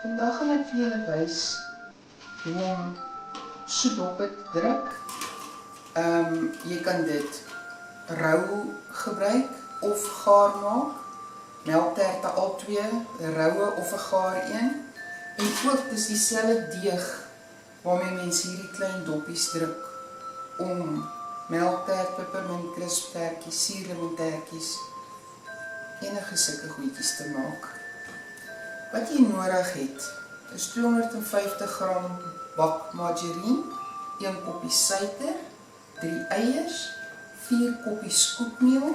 Vandag gaan ek vir julle wys hoe om soedoppe te druk. Jy kan dit rou gebruik of gaar maak. Melkterte al twee, 'n roue of 'n gaar een. En ook dis dieselfde deeg waarmee mense hierdie klein doppies druk om melktert, peppermint, crisptertjies, suurlemoentertjies, enige sulke goedjies te maak. Wat jy nodig het, is 250 gram bak margarine, 1 koppie suiker, 3 eiers, 4 koppies koekmeel,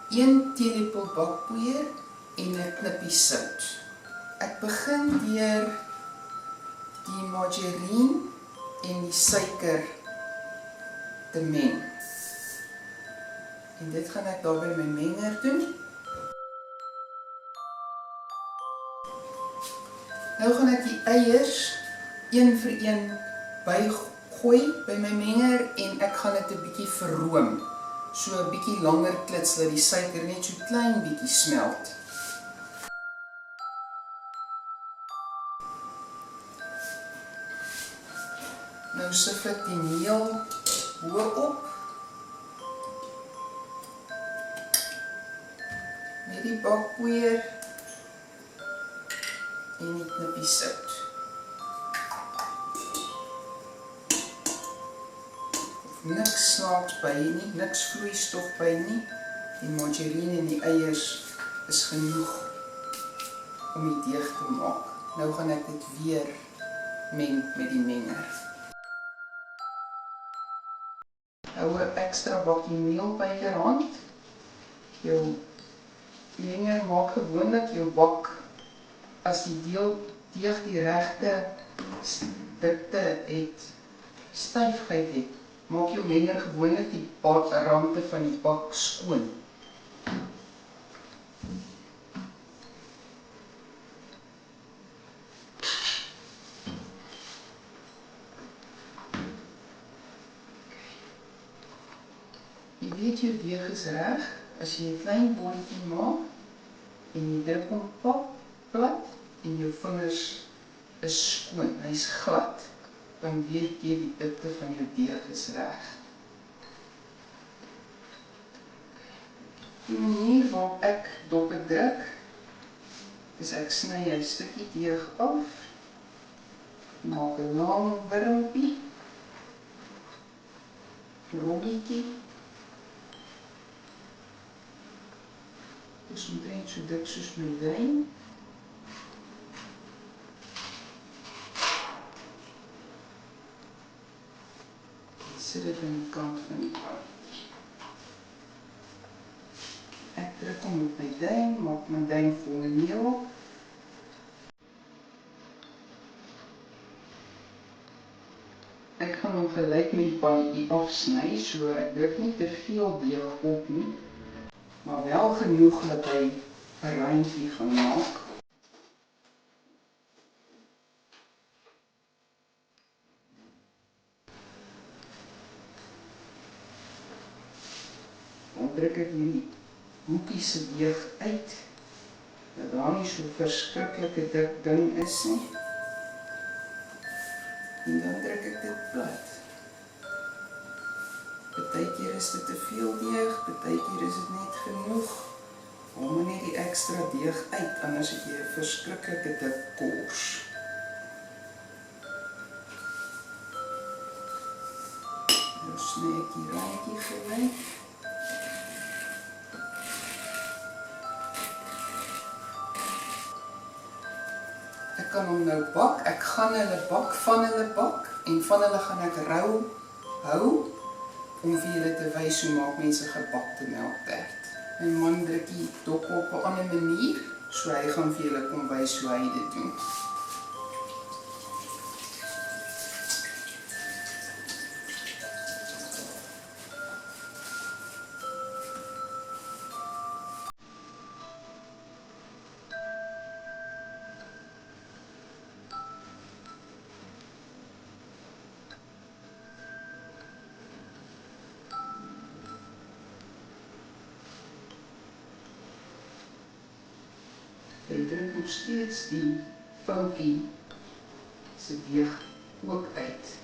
1 teelepel bakpoeier en 'n knippie sout. Ek begin deur die margarine en die suiker te meng. En dit gaan ek daar by my menger doen. Nou gaan ek die eiers een vir een bygooi by my menger en ek gaan dit 'n bietjie verroom. So 'n bietjie langer klits dat die suiker net so klein bietjie smelt. Nou sif ek die meel bo-op met die bakpoeier en die knippie sout. Niks snaaks by nie, niks vloeistof by nie. Die margarine en die eiers is genoeg om die deeg te maak. Nou gaan ek dit weer meng met die menger. Hou 'n ekstra bakkie meel byderhand. Jou menger maak gewoonlik jou bak as die deeg die regte dikte het, styfheid het. Maak jou menger gewoonlik die rande van die bak skoon. Jy weet jou deeg is reg as jy 'n klein bolletjie maak en jy druk hom plat en jou vingers is skoon, hy's glad. Dan weet jy die dikte van jou deeg is reg. Die manier waarop ek doppe druk, is ek sny 'n stukkie deeg af, maak 'n lang wurmpie, rolletjie. Dis omtrent so dik soos my duim. Sit dit aan die kant van die pan. Ek druk hom met my duim, maak my duim vol meel. Ek gaan hom gelyk met die pan afsny, so ek druk nie te veel deeg op nie, maar wel genoeg dat hy 'n randjie gaan maak. Dan druk ek hierdie hoekie se deeg uit, dat daar nie so verskriklike dik ding is nie. En dan druk ek dit plat. Partykeer is dit te veel deeg, partykeer is dit net genoeg. Haal maar net die ekstra deeg uit, anders het jy 'n verskriklike dik kors. Nou sny ek die randjie gelyk. Ek kan hom nou bak, ek gaan hulle bak, van hulle bak, en van hulle gaan ek rou hou, om vir julle te wys hoe maak mense gebakte melktert. My man druk die dop op 'n ander manier, so hy gaan vir julle kom wys hoe hy dit doen. Jy druk nog steeds die foutjie se deeg ook uit.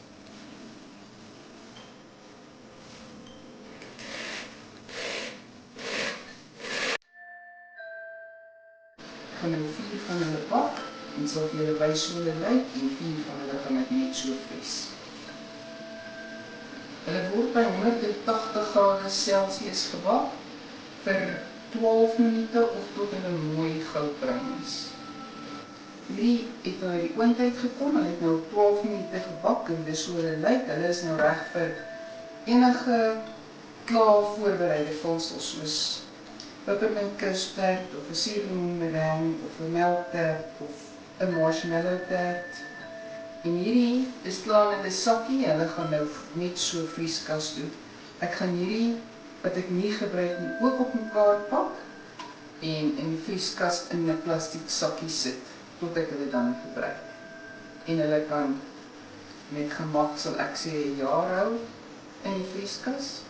Ek gaan nou 4 van hulle bak en sal vir julle wys hoe hulle lyk en 4 van hulle gaan ek net so vries. Hulle word by 180°C gebak vir 12 minute of tot hulle mooi goudbruin is. Hierdie het nou uit die oond uitgekom, hulle het nou 12 minute gebak en dis hoe hulle lyk. Hulle is nou reg vir enige klaar voorbereide vulsels soos peppermint custard of 'n suurlemoenmeringue of 'n melktert of 'n marshmallow tert. En hierdie is klaar in 'n sakkie, hulle gaan nou net so vrieskas toe. Ek gaan hierdie wat ek nie gebruik nie ook op mekaar pak en in die vrieskas in 'n plastiek sakkie sit tot ek hulle dan gebruik. En hulle kan met gemak, sal ek sê, 'n jaar hou in die vrieskas.